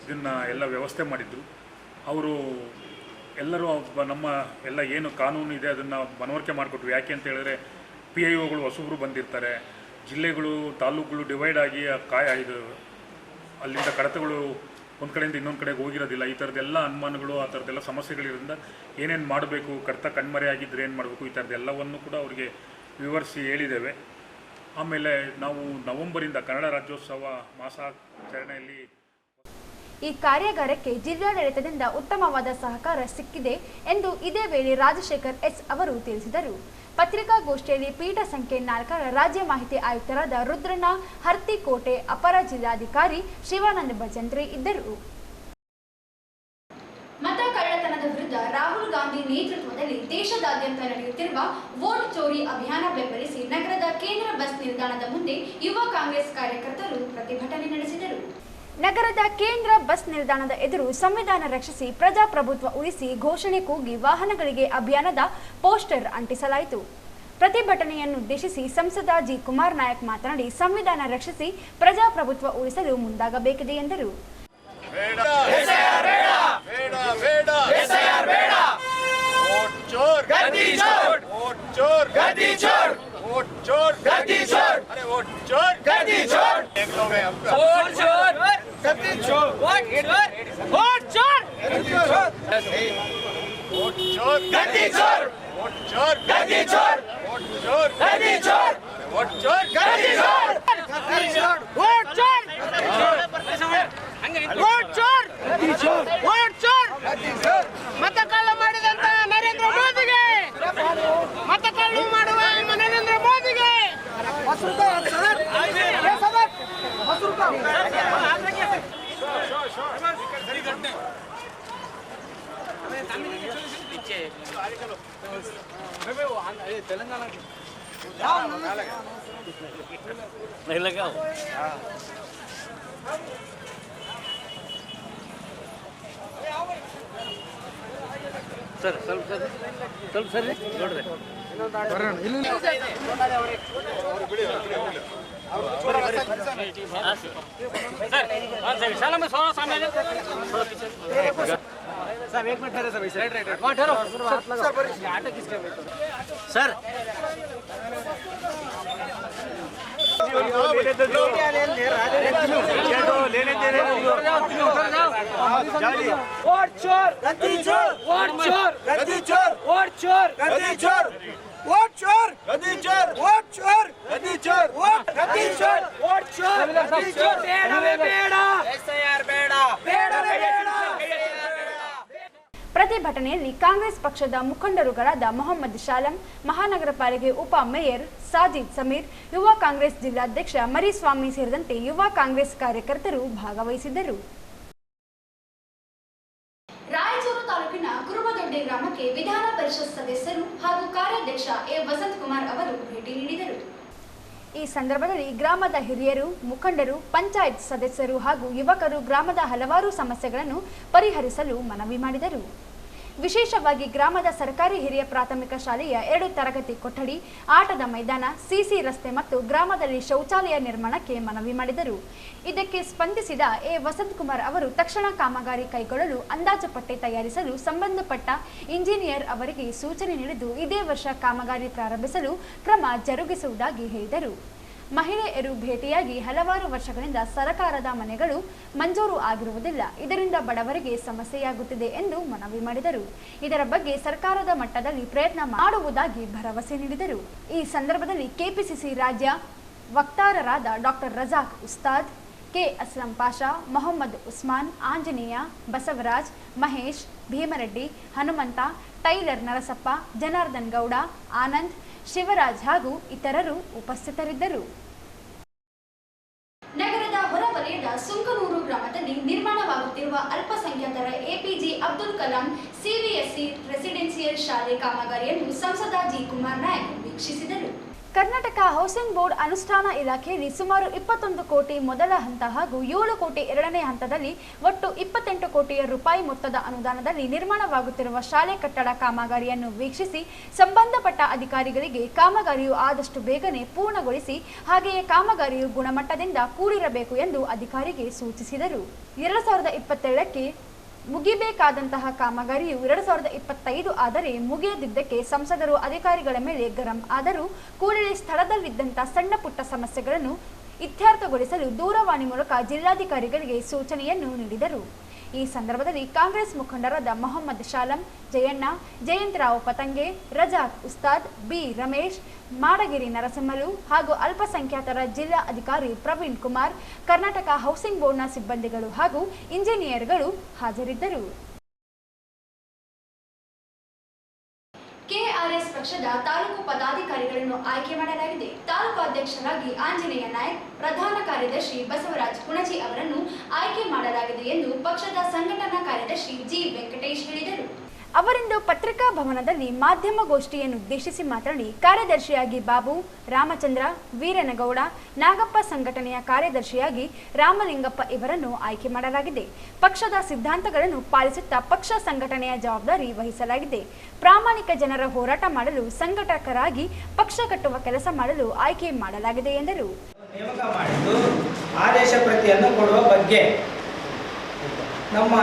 S5: ಇದನ್ನು ಎಲ್ಲ ವ್ಯವಸ್ಥೆ ಮಾಡಿದ್ರು. ಅವರು ಎಲ್ಲರೂ ನಮ್ಮ ಎಲ್ಲ ಏನು ಕಾನೂನು ಇದೆ ಅದನ್ನು ಮನವರಿಕೆ ಮಾಡಿಕೊಟ್ರು. ಯಾಕೆ ಅಂತ ಹೇಳಿದ್ರೆ PIOಗಳು ಹೊಸಬ್ರು ಬಂದಿರ್ತಾರೆ, ಜಿಲ್ಲೆಗಳು ತಾಲೂಕುಗಳು ಡಿವೈಡ್ ಆಗಿ ಅಲ್ಲಿಂದ ಕಡತಗಳು ಒಂದು ಕಡೆಯಿಂದ ಇನ್ನೊಂದು ಕಡೆಗೆ ಹೋಗಿರೋದಿಲ್ಲ. ಈ ಥರದ್ದೆಲ್ಲ ಅನುಮಾನಗಳು ಆ ಥರದ್ದೆಲ್ಲ ಸಮಸ್ಯೆಗಳಿರೋದ್ರಿಂದ ಏನೇನು ಮಾಡಬೇಕು, ಕಡತ ಕಣ್ಮರೆ ಆಗಿದ್ದರೆ ಏನು ಮಾಡಬೇಕು, ಈ ಥರದ್ದೆಲ್ಲವನ್ನು ಕೂಡ ಅವರಿಗೆ ವಿವರಿಸಿ ಹೇಳಿದ್ದೇವೆ. ಆಮೇಲೆ ನಾವು ನವೆಂಬರಿಂದ ಕನ್ನಡ ರಾಜ್ಯೋತ್ಸವ ಮಾಸಾಚರಣೆಯಲ್ಲಿ
S1: ಈ ಕಾರ್ಯಾಗಾರಕ್ಕೆ ಜಿಲ್ಲಾಡಳಿತದಿಂದ ಉತ್ತಮವಾದ ಸಹಕಾರ ಸಿಕ್ಕಿದೆ ಎಂದು ಇದೇ ವೇಳೆ ರಾಜಶೇಖರ್ ಎಸ್ ಅವರು ತಿಳಿಸಿದರು. ಪತ್ರಿಕಾಗೋಷ್ಠಿಯಲ್ಲಿ ಪೀಠ ಸಂಖ್ಯೆ 4ರ ರಾಜ್ಯ ಮಾಹಿತಿ ಆಯುಕ್ತರಾದ ರುದ್ರಣ್ಣ ಹರ್ತಿಕೋಟೆ, ಅಪರ ಜಿಲ್ಲಾಧಿಕಾರಿ ಶಿವಾನಂದ ಭಜಂತ್ರಿ ಇದ್ದರು. ಮತ ಕಳ್ಳತನದ ವಿರುದ್ಧ ರಾಹುಲ್ ಗಾಂಧಿ ನೇತೃತ್ವದಲ್ಲಿ ದೇಶದಾದ್ಯಂತ ನಡೆಯುತ್ತಿರುವ ವೋಟ್ ಚೋರಿ ಅಭಿಯಾನ ಬೆಂಬಲಿಸಿ ನಗರದ ಕೇಂದ್ರ ಬಸ್ ನಿಲ್ದಾಣದ ಮುಂದೆ ಯುವ ಕಾಂಗ್ರೆಸ್ ಕಾರ್ಯಕರ್ತರು ಪ್ರತಿಭಟನೆ ನಡೆಸಿದರು. ನಗರದ ಕೇಂದ್ರ ಬಸ್ ನಿಲ್ದಾಣದ ಎದುರು ಸಂವಿಧಾನ ರಕ್ಷಿಸಿ ಪ್ರಜಾಪ್ರಭುತ್ವ ಉಳಿಸಿ ಘೋಷಣೆ ಕೂಗಿ ವಾಹನಗಳಿಗೆ ಅಭಿಯಾನದ ಪೋಸ್ಟರ್ ಅಂಟಿಸಲಾಯಿತು. ಪ್ರತಿಭಟನೆಯನ್ನುದ್ದೇಶಿಸಿ ಸಂಸದ ಜಿ ಕುಮಾರ್ ನಾಯಕ್ ಮಾತನಾಡಿ, ಸಂವಿಧಾನ ರಕ್ಷಿಸಿ ಪ್ರಜಾಪ್ರಭುತ್ವ ಉಳಿಸಲು ಮುಂದಾಗಬೇಕಿದೆ ಎಂದರು.
S6: ಮತಕಳ್ಳ ಮಾಡಿದಂತ ನರೇಂದ್ರ ಮೋದಿಗೆ, ಮತಕಳ್ಳು ಮಾಡುವ ನರೇಂದ್ರ ಮೋದಿಗೆ ತೆಲಂಗಾಣ
S2: ಸರ್ ಸ್ವಲ್ಪ ಸರಿ ನೋಡ್ರಿ
S7: सर एक मिनट ठहरे सर ठहरो आटा किसका सर लेने दे रहे वोट चोर गद्दी चोर वोट चोर गद्दी चोर वोट चोर गद्दी चोर वोट चोर गद्दी चोर वोट चोर गद्दी चोर वोट गद्दी चोर वोट चोर गद्दी चोर ಬೇಡವೇ ಬೇಡ ಎಸ್ಐಆರ್ ಬೇಡ ಬೇಡವೇ ಬೇಡ.
S1: ಪ್ರತಿಭಟನೆಯಲ್ಲಿ ಕಾಂಗ್ರೆಸ್ ಪಕ್ಷದ ಮುಖಂಡರುಗಳಾದ ಮೊಹಮ್ಮದ್ ಶಾಲಂ, ಮಹಾನಗರ ಪಾಲಿಕೆ ಉಪ ಮೇಯರ್ ಸಾಜಿದ್ ಸಮೀರ್, ಯುವ ಕಾಂಗ್ರೆಸ್ ಜಿಲ್ಲಾಧ್ಯಕ್ಷ ಮರಿಸ್ವಾಮಿ ಸೇರಿದಂತೆ ಯುವ ಕಾಂಗ್ರೆಸ್ ಕಾರ್ಯಕರ್ತರು ಭಾಗವಹಿಸಿದ್ದರು. ರಾಯಚೂರು ತಾಲೂಕಿನ ಕುರುಬದೊಡ್ಡಿ ಗ್ರಾಮಕ್ಕೆ ವಿಧಾನ ಪರಿಷತ್ ಸದಸ್ಯರು ಹಾಗೂ ಕಾರ್ಯಾಧ್ಯಕ್ಷ ಎ ವಸಂತಕುಮಾರ್ ಅವರು ಭೇಟಿ ನೀಡಿದರು. ಈ ಸಂದರ್ಭದಲ್ಲಿ ಗ್ರಾಮದ ಹಿರಿಯರು, ಮುಖಂಡರು, ಪಂಚಾಯತ್ ಸದಸ್ಯರು ಹಾಗೂ ಯುವಕರು ಗ್ರಾಮದ ಹಲವಾರು ಸಮಸ್ಯೆಗಳನ್ನು ಪರಿಹರಿಸಲು ಮನವಿ ಮಾಡಿದರು. ವಿಶೇಷವಾಗಿ ಗ್ರಾಮದ ಸರ್ಕಾರಿ ಹಿರಿಯ ಪ್ರಾಥಮಿಕ ಶಾಲೆಯ 2 ತರಗತಿ ಕೊಠಡಿ, ಆಟದ ಮೈದಾನ, ಸಿಸಿ ರಸ್ತೆ ಮತ್ತು ಗ್ರಾಮದಲ್ಲಿ ಶೌಚಾಲಯ ನಿರ್ಮಾಣಕ್ಕೆ ಮನವಿ ಮಾಡಿದರು. ಇದಕ್ಕೆ ಸ್ಪಂದಿಸಿದ ಎ ವಸಂತಕುಮಾರ್ ಅವರು ತಕ್ಷಣ ಕಾಮಗಾರಿ ಕೈಗೊಳ್ಳಲು ಅಂದಾಜು ಪಟ್ಟಿ ತಯಾರಿಸಲು ಸಂಬಂಧಪಟ್ಟ ಇಂಜಿನಿಯರ್ ಅವರಿಗೆ ಸೂಚನೆ ನೀಡಿದ್ದು ಇದೇ ವರ್ಷ ಕಾಮಗಾರಿ ಪ್ರಾರಂಭಿಸಲು ಕ್ರಮ ಜರುಗಿಸುವುದಾಗಿ ಹೇಳಿದರು. ಮಹಿಳೆಯರು ಭೇಟಿಯಾಗಿ ಹಲವಾರು ವರ್ಷಗಳಿಂದ ಸರ್ಕಾರದ ಮನೆಗಳು ಮಂಜೂರು ಆಗಿರುವುದಿಲ್ಲ, ಇದರಿಂದ ಬಡವರಿಗೆ ಸಮಸ್ಯೆಯಾಗುತ್ತಿದೆ ಎಂದು ಮನವಿ ಮಾಡಿದರು. ಇದರ ಬಗ್ಗೆ ಸರ್ಕಾರದ ಮಟ್ಟದಲ್ಲಿ ಪ್ರಯತ್ನ ಮಾಡುವುದಾಗಿ ಭರವಸೆ ನೀಡಿದರು. ಈ ಸಂದರ್ಭದಲ್ಲಿ ಕೆಪಿಸಿಸಿ ರಾಜ್ಯ ವಕ್ತಾರರಾದ doctor Razak Ustad, K Aslam Pasha, Mohammed Usman, Anjaneya, Basavaraj, Mahesh, Bheemareddy, Hanumantha, tailor Narasappa, Janardhan Gowda, Anand, Shivaraj ಹಾಗೂ ಇತರರು ಉಪಸ್ಥಿತರಿದ್ದರು. ನಗರದ ಹೊರವಲಯದ ಸುಂಕನೂರು ಗ್ರಾಮದಲ್ಲಿ ನಿರ್ಮಾಣವಾಗುತ್ತಿರುವ ಅಲ್ಪಸಂಖ್ಯಾತರ APJ Abdul Kalam CBSE residential ಶಾಲೆ ಕಾಮಗಾರಿಯನ್ನು ಸಂಸದ ಜಿ ಕುಮಾರ್ ನಾಯಕ್ ವೀಕ್ಷಿಸಿದರು. ಕರ್ನಾಟಕ ಹೌಸಿಂಗ್ ಬೋರ್ಡ್ ಅನುಷ್ಠಾನ ಇಲಾಖೆಯಲ್ಲಿ ಸುಮಾರು 21 ಕೋಟಿ ಮೊದಲ ಹಂತ ಹಾಗೂ 7 ಕೋಟಿ ಎರಡನೇ ಹಂತದಲ್ಲಿ ಒಟ್ಟು 28 ಕೋಟಿ ರೂಪಾಯಿ ಮೊತ್ತದ ಅನುದಾನದಲ್ಲಿ ನಿರ್ಮಾಣವಾಗುತ್ತಿರುವ ಶಾಲೆ ಕಟ್ಟಡ ಕಾಮಗಾರಿಯನ್ನು ವೀಕ್ಷಿಸಿ ಸಂಬಂಧಪಟ್ಟ ಅಧಿಕಾರಿಗಳಿಗೆ ಕಾಮಗಾರಿಯು ಆದಷ್ಟು ಬೇಗನೆ ಪೂರ್ಣಗೊಳಿಸಿ ಹಾಗೆಯೇ ಕಾಮಗಾರಿಯು ಗುಣಮಟ್ಟದಿಂದ ಕೂಡಿರಬೇಕು ಎಂದು ಅಧಿಕಾರಿಗೆ ಸೂಚಿಸಿದರು. 2027ಕ್ಕೆ ಮುಗಿಬೇಕಾದಂತಹ ಕಾಮಗಾರಿಯು 2025 ಆದರೆ ಮುಗಿಯದಿದ್ದಕ್ಕೆ ಸಂಸದರು ಅಧಿಕಾರಿಗಳ ಮೇಲೆ ಗರಂ ಆದರೂ ಕೂಡಲೇ ಸ್ಥಳದಲ್ಲಿದ್ದಂಥ ಸಣ್ಣ ಪುಟ್ಟ ಸಮಸ್ಯೆಗಳನ್ನು ಇತ್ಯರ್ಥಗೊಳಿಸಲು ದೂರವಾಣಿ ಮೂಲಕ ಜಿಲ್ಲಾಧಿಕಾರಿಗಳಿಗೆ ಸೂಚನೆಯನ್ನು ನೀಡಿದರು. ಈ ಸಂದರ್ಭದಲ್ಲಿ ಕಾಂಗ್ರೆಸ್ ಮುಖಂಡರಾದ ಮೊಹಮ್ಮದ್ ಶಾಲಂ, ಜಯಣ್ಣ, ಜಯಂತರಾವ್ ಪತಂಗೆ, ರಜಾಕ್ ಉಸ್ತಾದ್, ಬಿ ರಮೇಶ್, ಮಾಡಗಿರಿ ನರಸಿಂಹಲು ಹಾಗೂ ಅಲ್ಪಸಂಖ್ಯಾತರ ಜಿಲ್ಲಾ ಅಧಿಕಾರಿ ಪ್ರವೀಣ್ ಕುಮಾರ್, ಕರ್ನಾಟಕ ಹೌಸಿಂಗ್ ಬೋರ್ಡ್ನ ಸಿಬ್ಬಂದಿಗಳು ಹಾಗೂ ಇಂಜಿನಿಯರ್ಗಳು ಹಾಜರಿದ್ದರು. ಕೆಆರ್ಎಸ್ ಪಕ್ಷದ ತಾಲೂಕು ಪದಾಧಿಕಾರಿಗಳನ್ನು ಆಯ್ಕೆ ಮಾಡಲಾಗಿದೆ. ತಾಲೂಕು ಅಧ್ಯಕ್ಷರಾಗಿ ಆಂಜನೇಯ ನಾಯಕ್, ಪ್ರಧಾನ ಕಾರ್ಯದರ್ಶಿ ಬಸವರಾಜ್ ಕುಣಜಿ ಅವರನ್ನು ಆಯ್ಕೆ ಮಾಡಲಾಗಿದೆ ಎಂದು ಪಕ್ಷದ ಸಂಘಟನಾ ಕಾರ್ಯದರ್ಶಿ ಜಿ ವೆಂಕಟೇಶ್ ಹೇಳಿದರು. ಅವರಿಂದು ಪತ್ರಿಕಾ ಭವನದಲ್ಲಿ ಮಾಧ್ಯಮಗೋಷ್ಠಿಯನ್ನು ಉದ್ದೇಶಿಸಿ ಮಾತನಾಡಿ, ಕಾರ್ಯದರ್ಶಿಯಾಗಿ ಬಾಬು, ರಾಮಚಂದ್ರ, ವೀರನಗೌಡ, ನಾಗಪ್ಪ, ಸಂಘಟನೆಯ ಕಾರ್ಯದರ್ಶಿಯಾಗಿ ರಾಮಲಿಂಗಪ್ಪ ಇವರನ್ನು ಆಯ್ಕೆ ಮಾಡಲಾಗಿದೆ. ಪಕ್ಷದ ಸಿದ್ಧಾಂತಗಳನ್ನು ಪಾಲಿಸುತ್ತಾ ಪಕ್ಷ ಸಂಘಟನೆಯ ಜವಾಬ್ದಾರಿ ವಹಿಸಲಾಗಿದೆ. ಪ್ರಾಮಾಣಿಕ ಜನರ ಹೋರಾಟ ಮಾಡಲು ಸಂಘಟಕರಾಗಿ ಪಕ್ಷ ಕಟ್ಟುವ ಕೆಲಸ ಮಾಡಲು ಆಯ್ಕೆ ಮಾಡಲಾಗಿದೆ ಎಂದರು.
S7: ನೇಮಕ ಮಾಡಿದ್ದು ಆದೇಶ ಪ್ರತಿಯನ್ನು ಕೊಡುವ ಬಗ್ಗೆ ನಮ್ಮ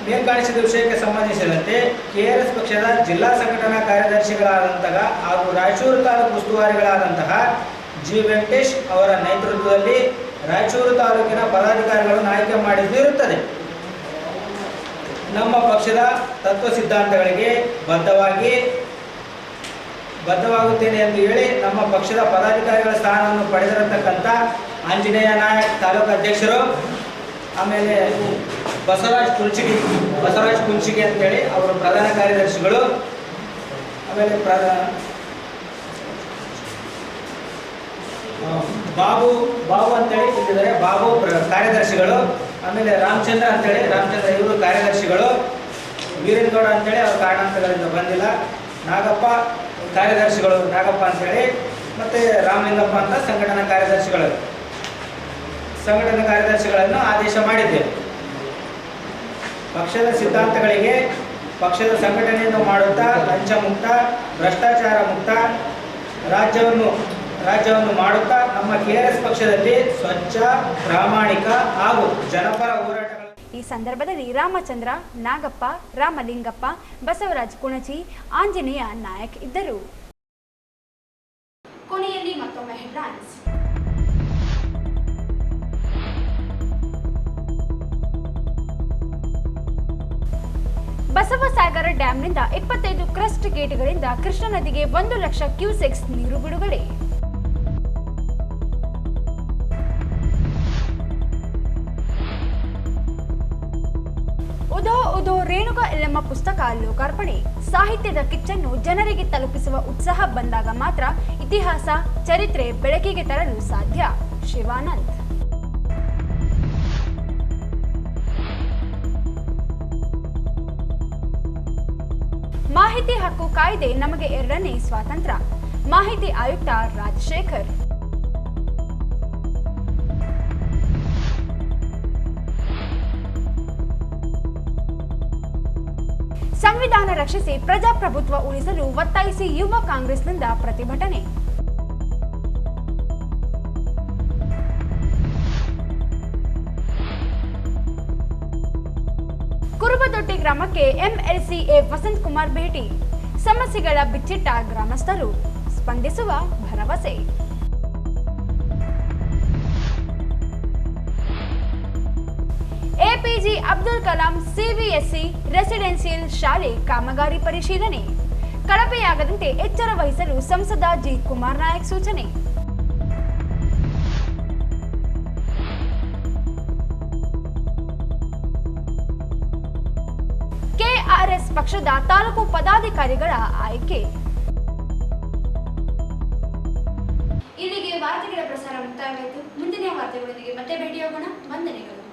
S7: ಮೇಲ್ಕಾಣಿಸಿದ ವಿಷಯಕ್ಕೆ ಸಂಬಂಧಿಸಿದಂತೆ ಕೆಆರ್ಎಸ್ ಪಕ್ಷದ ಜಿಲ್ಲಾ ಸಂಘಟನಾ ಕಾರ್ಯದರ್ಶಿಗಳಾದಂತಹ ಹಾಗೂ ರಾಯಚೂರು ತಾಲೂಕು ಉಸ್ತುವಾರಿಗಳಾದಂತಹ ಜಿ ವೆಂಕಟೇಶ್ ಅವರ ನೇತೃತ್ವದಲ್ಲಿ ರಾಯಚೂರು ತಾಲೂಕಿನ ಪದಾಧಿಕಾರಿಗಳನ್ನು ಆಯ್ಕೆ ಮಾಡಿದ್ದು ಇರುತ್ತದೆ. ನಮ್ಮ ಪಕ್ಷದ ತತ್ವ ಸಿದ್ಧಾಂತಗಳಿಗೆ ಬದ್ಧವಾಗುತ್ತೇನೆ ಎಂದು ಹೇಳಿ ನಮ್ಮ ಪಕ್ಷದ ಪದಾಧಿಕಾರಿಗಳ ಸ್ಥಾನವನ್ನು ಪಡೆದಿರತಕ್ಕಂಥ ಆಂಜನೇಯ ನಾಯಕ್ ತಾಲೂಕು ಅಧ್ಯಕ್ಷರು, ಆಮೇಲೆ ಬಸವರಾಜ್ ಕುಂಚಿಗೆ ಅಂತೇಳಿ ಅವರು ಪ್ರಧಾನ ಕಾರ್ಯದರ್ಶಿಗಳು, ಆಮೇಲೆ ಬಾಬು ಅಂತೇಳಿ ಇಲ್ಲಿದ್ದಾರೆ, ಬಾಬು ಕಾರ್ಯದರ್ಶಿಗಳು, ಆಮೇಲೆ ರಾಮಚಂದ್ರ ಇವರು ಕಾರ್ಯದರ್ಶಿಗಳು, ವೀರೇನಗೌಡ ಅಂತೇಳಿ ಅವ್ರ ಕಾರಣಾಂತರಗಳಿಂದ ಬಂದಿಲ್ಲ, ನಾಗಪ್ಪ ಕಾರ್ಯದರ್ಶಿಗಳು ನಾಗಪ್ಪ ಅಂತೇಳಿ, ಮತ್ತು ರಾಮಲಿಂಗಪ್ಪ ಅಂತ ಸಂಘಟನಾ ಕಾರ್ಯದರ್ಶಿಗಳನ್ನು ಆದೇಶ ಮಾಡಿದ್ದೇವೆ. ಪಕ್ಷದ ಸಿದ್ಧಾಂತಗಳಿಗೆ, ಪಕ್ಷದ ಸಂಘಟನೆಯನ್ನು ಮಾಡುತ್ತಾ ಲಂಚ ಮುಕ್ತ, ಭ್ರಷ್ಟಾಚಾರ ಮುಕ್ತ ರಾಜ್ಯವನ್ನು ಮಾಡುತ್ತಾ ನಮ್ಮ KRS ಪಕ್ಷದಲ್ಲಿ ಸ್ವಚ್ಛ, ಪ್ರಾಮಾಣಿಕ ಹಾಗೂ ಜನಪರ ಹೋರಾಟಗಳು.
S1: ಈ ಸಂದರ್ಭದಲ್ಲಿ ರಾಮಚಂದ್ರ, ನಾಗಪ್ಪ, ರಾಮಲಿಂಗಪ್ಪ, ಬಸವರಾಜ್ ಕುಣಚಿ, ಆಂಜನೇಯ ನಾಯಕ್ ಇದ್ದರು. ಕೊನೆಯಲ್ಲಿ ಮತ್ತೊಮ್ಮೆ ಹೆಡ್ಲೈನ್ಸ್. ಬಸವಸಾಗರ ಡ್ಯಾಂನಿಂದ 25 ಕ್ರಸ್ಟ್ ಗೇಟ್ಗಳಿಂದ ಕೃಷ್ಣಾ ನದಿಗೆ 1 ಲಕ್ಷ ಕ್ಯೂಸೆಕ್ಸ್ ನೀರು ಬಿಡುಗಡೆ. ಉದೋ ಉದೋ ರೇಣುಕಾ ಯಲ್ಲಮ್ಮ ಪುಸ್ತಕ ಲೋಕಾರ್ಪಣೆ. ಸಾಹಿತ್ಯದ ಕಿಚ್ಚನ್ನು ಜನರಿಗೆ ತಲುಪಿಸುವ ಉತ್ಸಾಹ ಬಂದಾಗ ಮಾತ್ರ ಇತಿಹಾಸ, ಚರಿತ್ರೆ ಬೆಳಕಿಗೆ ತರಲು ಸಾಧ್ಯ. ಶಿವಾನಂದ್. ಮಾಹಿತಿ ಹಕ್ಕು ಕಾಯ್ದೆ ನಮಗೆ 2ನೇ ಸ್ವಾತಂತ್ರ್ಯ. ಮಾಹಿತಿ ಆಯುಕ್ತ ರಾಜಶೇಖರ್. ಸಂವಿಧಾನ ರಕ್ಷಿಸಿ ಪ್ರಜಾಪ್ರಭುತ್ವ ಉಳಿಸಲು ಒತ್ತಾಯಿಸಿ ಯುವ ಕಾಂಗ್ರೆಸ್ನಿಂದ ಪ್ರತಿಭಟನೆ. ಕುರುಬದೊಡ್ಡಿ ಗ್ರಾಮಕ್ಕೆ MLCA ವಸಂತ್ ಕುಮಾರ್ ಭೇಟಿ. ಸಮಸ್ಯೆಗಳ ಬಿಚ್ಚಿಟ್ಟ ಗ್ರಾಮಸ್ಥರು, ಸ್ಪಂದಿಸುವ ಭರವಸೆ. APJ Abdul Kalam CBSE residential ಶಾಲೆ ಕಾಮಗಾರಿ ಪರಿಶೀಲನೆ. ಕಳಪೆಯಾಗದಂತೆ ಎಚ್ಚರ ವಹಿಸಲು ಸಂಸದ G. ಕುಮಾರ್ ನಾಯಕ್ ಸೂಚನೆ. KRS ಪಕ್ಷದ ತಾಲೂಕು ಪದಾಧಿಕಾರಿಗಳ ಆಯ್ಕೆ. ಇಲ್ಲಿಗೆ ವಾರ್ತೆಗಳ ಪ್ರಸಾರ ಮುಕ್ತಾಯವಾಯಿತು. ಮುಂದಿನ ವಾರ್ತೆಗಳೊಂದಿಗೆ ಮತ್ತೆ ಭೇಟಿಯಾಗೋಣ. ವಂದನೆಗಳು.